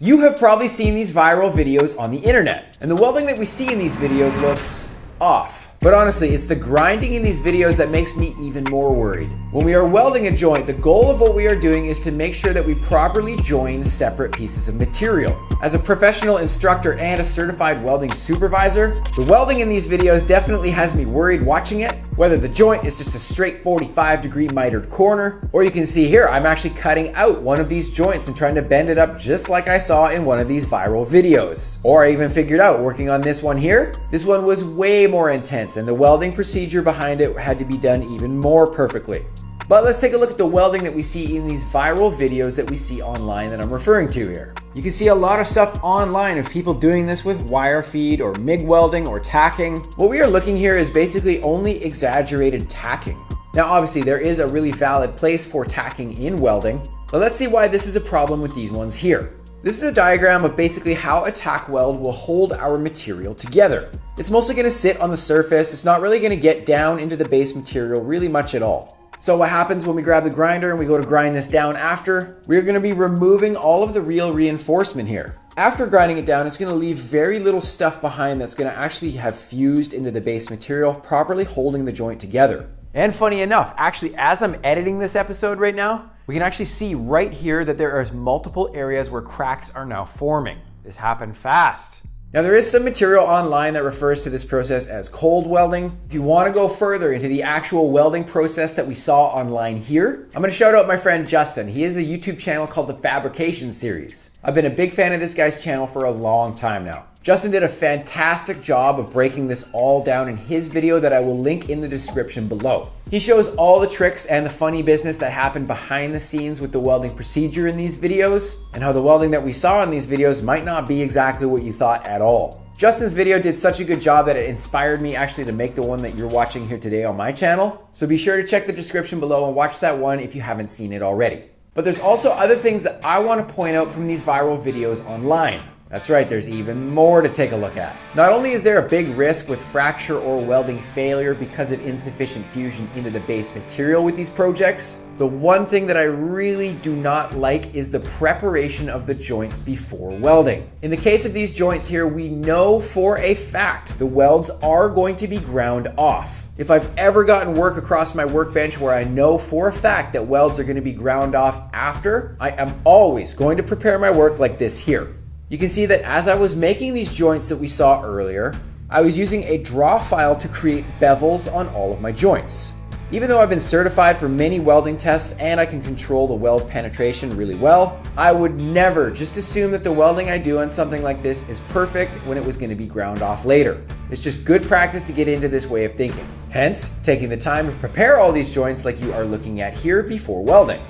You have probably seen these viral videos on the internet, and the welding that we see in these videos looks off. But honestly, it's the grinding in these videos that makes me even more worried. When we are welding a joint, the goal of what we are doing is to make sure that we properly join separate pieces of material. As a professional instructor and a certified welding supervisor, the welding in these videos definitely has me worried watching it, whether the joint is just a straight 45-degree mitered corner, or you can see here, I'm actually cutting out one of these joints and trying to bend it up just like I saw in one of these viral videos. Or I even figured out, working on this one here, this one was way more intense, and the welding procedure behind it had to be done even more perfectly. But let's take a look at the welding that we see in these viral videos that we see online that I'm referring to here. You can see a lot of stuff online of people doing this with wire feed or MIG welding or tacking. What we are looking here is basically only exaggerated tacking. Now obviously there is a really valid place for tacking in welding, but let's see why this is a problem with these ones here. This is a diagram of basically how a tack weld will hold our material together. It's mostly going to sit on the surface. It's not really going to get down into the base material really much at all. So what happens when we grab the grinder and we go to grind this down after? We're going to be removing all of the real reinforcement here. After grinding it down, it's going to leave very little stuff behind that's going to actually have fused into the base material, properly holding the joint together. And funny enough, actually, as I'm editing this episode right now, we can actually see right here that there are multiple areas where cracks are now forming. This happened fast. Now there is some material online that refers to this process as cold welding. If you want to go further into the actual welding process that we saw online here, I'm going to shout out my friend Justin. He has a YouTube channel called the Fabrication series. I've been a big fan of this guy's channel for a long time now. Justin did a fantastic job of breaking this all down in his video that I will link in the description below. He shows all the tricks and the funny business that happened behind the scenes with the welding procedure in these videos, and how the welding that we saw in these videos might not be exactly what you thought at all. Justin's video did such a good job that it inspired me actually to make the one that you're watching here today on my channel. So be sure to check the description below and watch that one if you haven't seen it already. But there's also other things that I want to point out from these viral videos online. That's right, there's even more to take a look at. Not only is there a big risk with fracture or welding failure because of insufficient fusion into the base material with these projects, the one thing that I really do not like is the preparation of the joints before welding. In the case of these joints here, we know for a fact the welds are going to be ground off. If I've ever gotten work across my workbench where I know for a fact that welds are going to be ground off after, I am always going to prepare my work like this here. You can see that as I was making these joints that we saw earlier, I was using a draw file to create bevels on all of my joints. Even though I've been certified for many welding tests and I can control the weld penetration really well, I would never just assume that the welding I do on something like this is perfect when it was going to be ground off later. It's just good practice to get into this way of thinking. Hence, taking the time to prepare all these joints like you are looking at here before welding.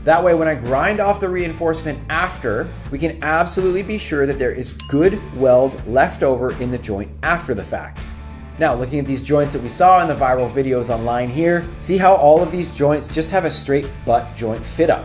That way, when I grind off the reinforcement after, we can absolutely be sure that there is good weld left over in the joint after the fact. Now, looking at these joints that we saw in the viral videos online here, see how all of these joints just have a straight butt joint fit up.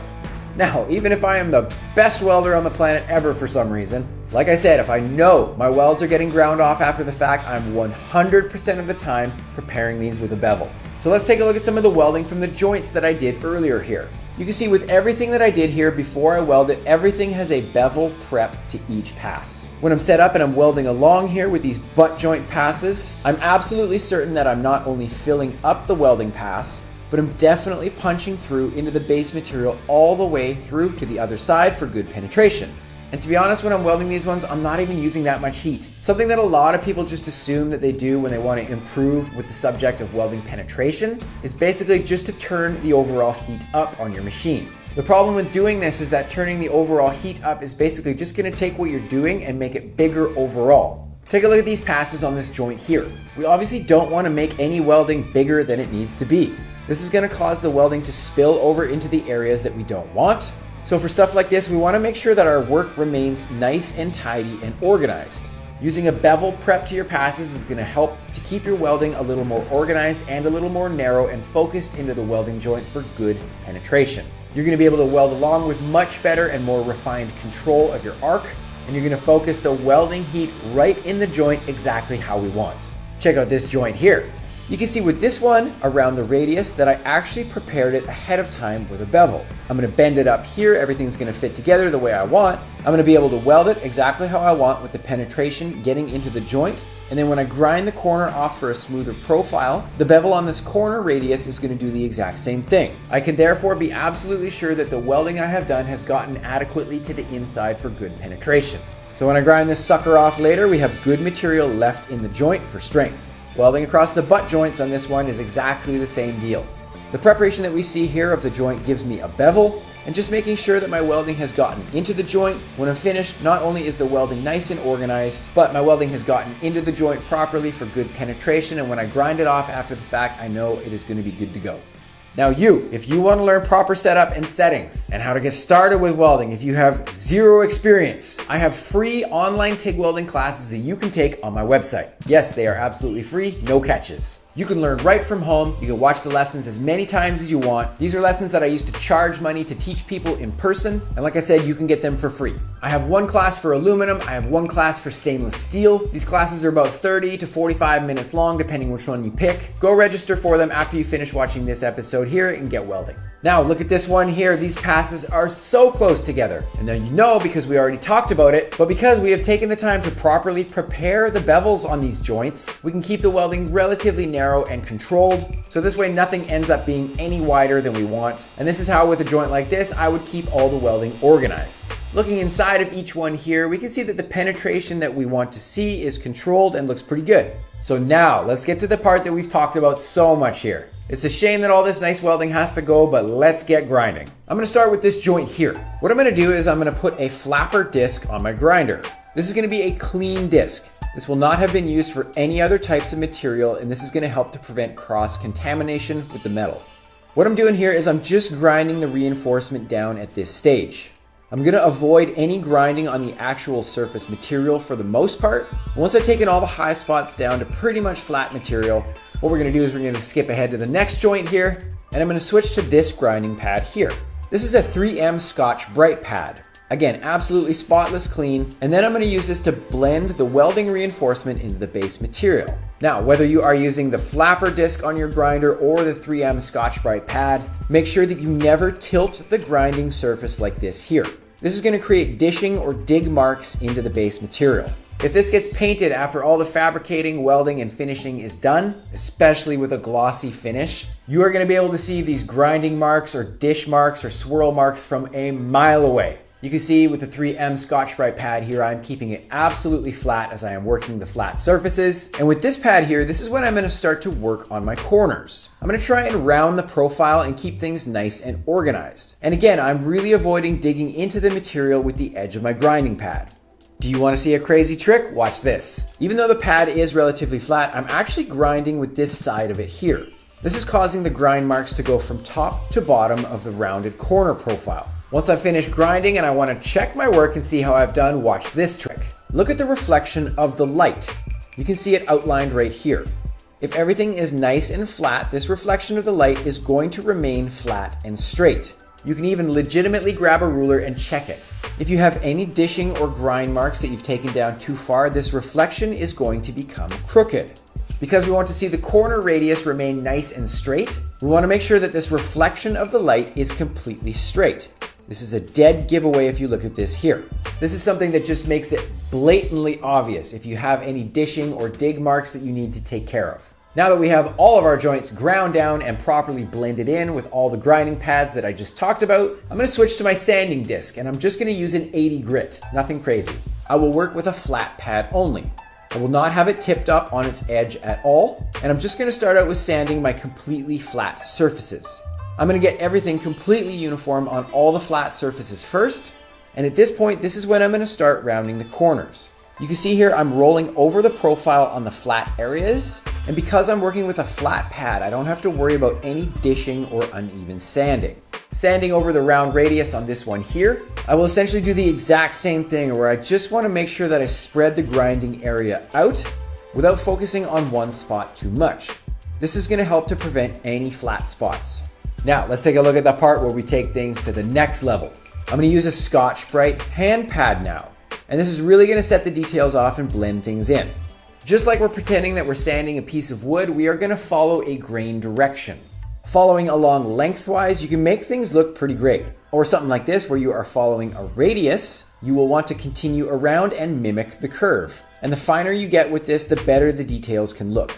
Now, even if I am the best welder on the planet ever for some reason, like I said, if I know my welds are getting ground off after the fact, I'm 100% of the time preparing these with a bevel. So let's take a look at some of the welding from the joints that I did earlier here. You can see with everything that I did here before I weld it, everything has a bevel prep to each pass. When I'm set up and I'm welding along here with these butt joint passes, I'm absolutely certain that I'm not only filling up the welding pass, but I'm definitely punching through into the base material all the way through to the other side for good penetration. And to be honest, when I'm welding these ones, I'm not even using that much heat. Something that a lot of people just assume that they do when they want to improve with the subject of welding penetration is basically just to turn the overall heat up on your machine. The problem with doing this is that turning the overall heat up is basically just going to take what you're doing and make it bigger overall. Take a look at these passes on this joint here. We obviously don't want to make any welding bigger than it needs to be. This is going to cause the welding to spill over into the areas that we don't want. So for stuff like this, we want to make sure that our work remains nice and tidy and organized. Using a bevel prep to your passes is going to help to keep your welding a little more organized and a little more narrow and focused into the welding joint for good penetration. You're going to be able to weld along with much better and more refined control of your arc, and you're going to focus the welding heat right in the joint exactly how we want. Check out this joint here. You can see with this one around the radius that I actually prepared it ahead of time with a bevel. I'm going to bend it up here, everything's going to fit together the way I want. I'm going to be able to weld it exactly how I want with the penetration getting into the joint. And then when I grind the corner off for a smoother profile, the bevel on this corner radius is going to do the exact same thing. I can therefore be absolutely sure that the welding I have done has gotten adequately to the inside for good penetration. So when I grind this sucker off later, we have good material left in the joint for strength. Welding across the butt joints on this one is exactly the same deal. The preparation that we see here of the joint gives me a bevel, and just making sure that my welding has gotten into the joint. When I'm finished, not only is the welding nice and organized, but my welding has gotten into the joint properly for good penetration, and when I grind it off after the fact, I know it is going to be good to go. Now if you want to learn proper setup and settings and how to get started with welding, if you have zero experience, I have free online TIG welding classes that you can take on my website. Yes, they are absolutely free, no catches. You can learn right from home. You can watch the lessons as many times as you want. These are lessons that I used to charge money to teach people in person. And like I said, you can get them for free. I have one class for aluminum. I have one class for stainless steel. These classes are about 30 to 45 minutes long, depending which one you pick. Go register for them after you finish watching this episode here and get welding. Now look at this one here. These passes are so close together. And now you know because we already talked about it, but because we have taken the time to properly prepare the bevels on these joints, we can keep the welding relatively narrow and controlled. So this way nothing ends up being any wider than we want. And this is how with a joint like this, I would keep all the welding organized. Looking inside of each one here, we can see that the penetration that we want to see is controlled and looks pretty good. So now let's get to the part that we've talked about so much here. It's a shame that all this nice welding has to go, but let's get grinding. I'm gonna start with this joint here. What I'm gonna do is I'm gonna put a flapper disc on my grinder. This is gonna be a clean disc. This will not have been used for any other types of material, and this is gonna help to prevent cross-contamination with the metal. What I'm doing here is I'm just grinding the reinforcement down at this stage. I'm gonna avoid any grinding on the actual surface material for the most part. Once I've taken all the high spots down to pretty much flat material, what we're gonna do is we're gonna skip ahead to the next joint here, and I'm gonna switch to this grinding pad here. This is a 3M Scotch-Brite pad. Again, absolutely spotless clean, and then I'm gonna use this to blend the welding reinforcement into the base material. Now, whether you are using the flapper disc on your grinder or the 3M Scotch-Brite pad, make sure that you never tilt the grinding surface like this here. This is gonna create dishing or dig marks into the base material. If this gets painted after all the fabricating, welding, and finishing is done, especially with a glossy finish, you are gonna be able to see these grinding marks or dish marks or swirl marks from a mile away. You can see with the 3M Scotch-Brite pad here, I'm keeping it absolutely flat as I am working the flat surfaces. And with this pad here, this is when I'm gonna start to work on my corners. I'm gonna try and round the profile and keep things nice and organized. And again, I'm really avoiding digging into the material with the edge of my grinding pad. Do you wanna see a crazy trick? Watch this. Even though the pad is relatively flat, I'm actually grinding with this side of it here. This is causing the grind marks to go from top to bottom of the rounded corner profile. Once I've finished grinding and I want to check my work and see how I've done, watch this trick. Look at the reflection of the light. You can see it outlined right here. If everything is nice and flat, this reflection of the light is going to remain flat and straight. You can even legitimately grab a ruler and check it. If you have any dishing or grind marks that you've taken down too far, this reflection is going to become crooked. Because we want to see the corner radius remain nice and straight, we want to make sure that this reflection of the light is completely straight. This is a dead giveaway if you look at this here. This is something that just makes it blatantly obvious if you have any dishing or dig marks that you need to take care of. Now that we have all of our joints ground down and properly blended in with all the grinding pads that I just talked about, I'm going to switch to my sanding disc, and I'm just going to use an 80 grit, nothing crazy. I will work with a flat pad only. I will not have it tipped up on its edge at all, and I'm just going to start out with sanding my completely flat surfaces. I'm going to get everything completely uniform on all the flat surfaces first, and at this point, this is when I'm going to start rounding the corners. You can see here I'm rolling over the profile on the flat areas, and because I'm working with a flat pad, I don't have to worry about any dishing or uneven sanding. Sanding over the round radius on this one here, I will essentially do the exact same thing where I just want to make sure that I spread the grinding area out without focusing on one spot too much. This is going to help to prevent any flat spots. Now, let's take a look at the part where we take things to the next level. I'm going to use a Scotch-Brite hand pad now, and this is really going to set the details off and blend things in. Just like we're pretending that we're sanding a piece of wood, we are going to follow a grain direction. Following along lengthwise, you can make things look pretty great. Or something like this, where you are following a radius, you will want to continue around and mimic the curve. And the finer you get with this, the better the details can look.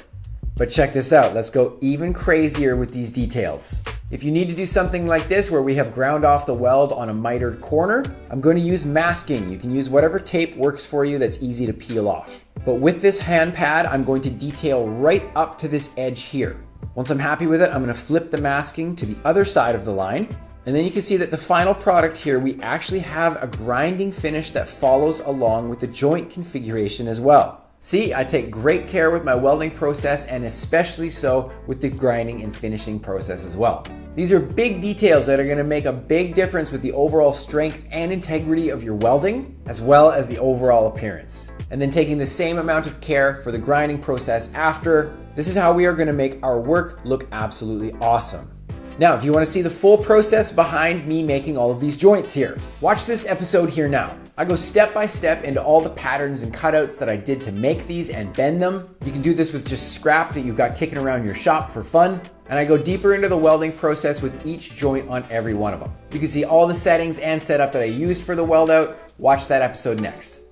But check this out, let's go even crazier with these details. If you need to do something like this where we have ground off the weld on a mitered corner, I'm going to use masking. You can use whatever tape works for you that's easy to peel off. But with this hand pad, I'm going to detail right up to this edge here. Once I'm happy with it, I'm going to flip the masking to the other side of the line. And then you can see that the final product here, we actually have a grinding finish that follows along with the joint configuration as well. See, I take great care with my welding process, and especially so with the grinding and finishing process as well. These are big details that are going to make a big difference with the overall strength and integrity of your welding, as well as the overall appearance. And then taking the same amount of care for the grinding process after. This is how we are going to make our work look absolutely awesome. Now, do you want to see the full process behind me making all of these joints here? Watch this episode here now. I go step by step into all the patterns and cutouts that I did to make these and bend them. You can do this with just scrap that you've got kicking around your shop for fun. And I go deeper into the welding process with each joint on every one of them. You can see all the settings and setup that I used for the weld out. Watch that episode next.